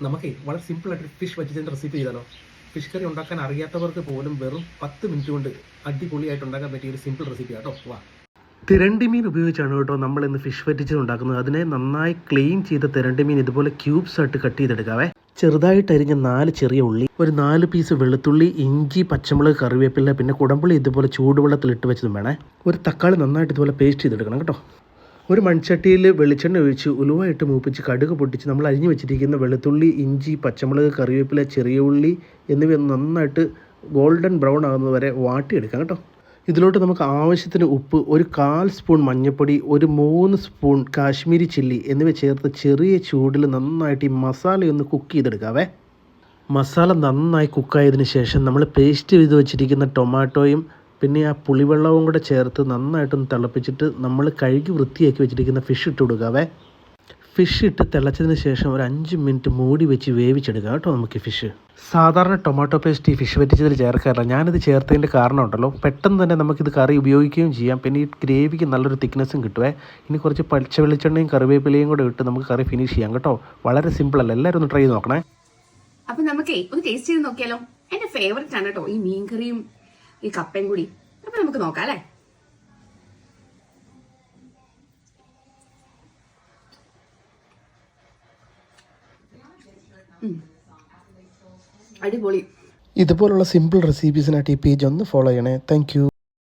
നമുക്ക് വളരെ സിമ്പിളായിട്ട് ഫിഷ് വറ്റിച്ചതിൻ്റെ റെസിപ്പി ചെയ്താലോ. ഫിഷ് കറി ഉണ്ടാക്കാൻ അറിയാത്തവർക്ക് പോലും വെറും 10 മിനിറ്റ് കൊണ്ട് അടിപൊളിയായിട്ട് ഉണ്ടാക്കാൻ പറ്റിയ ഒരു സിമ്പിൾ റെസിപ്പി കേട്ടോ. വാ. തിരണ്ടി മീൻ ഉപയോഗിച്ചാണ് കേട്ടോ നമ്മൾ ഇന്ന് ഫിഷ് വറ്റിച്ചത് ഉണ്ടാക്കുന്നത്. അതിനെ നന്നായി ക്ലീൻ ചെയ്ത തിരണ്ടി മീൻ ഇതുപോലെ ക്യൂബ്സ് ആയിട്ട് കട്ട് ചെയ്തെടുക്കാവേ. ചെറുതായിട്ട് അരിഞ്ഞ 4 ചെറിയ ഉള്ളി, ഒരു 4 പീസ് വെളുത്തുള്ളി, ഇഞ്ചി, പച്ചമുളക്, കറിവേപ്പില, പിന്നെ കുടമ്പുളി ഇതുപോലെ ചൂടുവെള്ളത്തിൽ ഇട്ട് വെച്ചതും വേണേ. ഒരു തക്കാളി നന്നായിട്ട് ഇതുപോലെ പേസ്റ്റ് ചെയ്തെടുക്കണം കേട്ടോ. ഒരു മൺചട്ടിയിൽ വെളിച്ചെണ്ണ ഒഴിച്ച് ഉലുവയിട്ട് മൂപ്പിച്ച് കടുക് പൊട്ടിച്ച് നമ്മൾ അരിഞ്ഞു വെച്ചിരിക്കുന്ന വെളുത്തുള്ളി, ഇഞ്ചി, പച്ചമുളക്, കറിവേപ്പില, ചെറിയ ഉള്ളി എന്നിവ നന്നായിട്ട് ഗോൾഡൻ ബ്രൗൺ ആകുന്നത് വരെ വാട്ടിയെടുക്കാം കേട്ടോ. ഇതിലോട്ട് നമുക്ക് ആവശ്യത്തിന് ഉപ്പ്, ഒരു 1/4 സ്പൂൺ മഞ്ഞൾപ്പൊടി, ഒരു 3 സ്പൂൺ കാശ്മീരി ചില്ലി എന്നിവ ചേർത്ത് ചെറിയ ചൂടിൽ നന്നായിട്ട് ഈ മസാലയൊന്ന് കുക്ക് ചെയ്തെടുക്കാവേ. മസാല നന്നായി കുക്കായതിന് ശേഷം നമ്മൾ പേസ്റ്റ് ചെയ്ത് വെച്ചിരിക്കുന്ന ടൊമാറ്റോയും പിന്നെ ആ പുളിവെള്ളവും കൂടെ ചേർത്ത് നന്നായിട്ടൊന്ന് തിളപ്പിച്ചിട്ട് നമ്മൾ കഴുകി വൃത്തിയാക്കി വെച്ചിരിക്കുന്ന ഫിഷ് ഇട്ട് കൊടുക്കാവേ. ഫിഷ് ഇട്ട് തിളച്ചതിന് ശേഷം ഒരു 5 മിനിറ്റ് മൂടി വെച്ച് വേവിച്ചെടുക്കാം കേട്ടോ. നമുക്ക് ഫിഷ് സാധാരണ ടൊമാറ്റോ പേസ്റ്റ് ഈ ഫിഷ് വറ്റിച്ചതിൽ ചേർക്കാറില്ല. ഞാനിത് ചേർത്തതിൻ്റെ കാരണം ഉണ്ടല്ലോ, പെട്ടെന്ന് തന്നെ നമുക്കിത് കറി ഉപയോഗിക്കുകയും ചെയ്യാം. പിന്നെ ഈ ഗ്രേവിക്ക് നല്ലൊരു തിക്നെസ്സും കിട്ടുവേ. ഇനി കുറച്ച് പച്ച വെളിച്ചെണ്ണയും കറിവേപ്പിലയും കൂടെ ഇട്ട് നമുക്ക് കറി ഫിനിഷ് ചെയ്യാം കേട്ടോ. വളരെ സിമ്പിളല്ല, എല്ലാവരും ഒന്ന് ട്രൈ ചെയ്ത് നോക്കണേ. അപ്പം നമുക്ക് ഒന്ന് ടേസ്റ്റ് ചെയ്ത് നോക്കിയാലോ. എൻ്റെ ഫേവററ്റ് ആണ് കേട്ടോ ഈ മീൻകറിയും ഈ കപ്പയും കൂടി. അപ്പൊ നമുക്ക് നോക്കാം അല്ലേ. അടിപൊളി. ഇതുപോലുള്ള സിമ്പിൾ റെസിപ്പീസിനായിട്ട് ഈ പേജ് ഒന്ന് ഫോളോ ചെയ്യണേ. താങ്ക്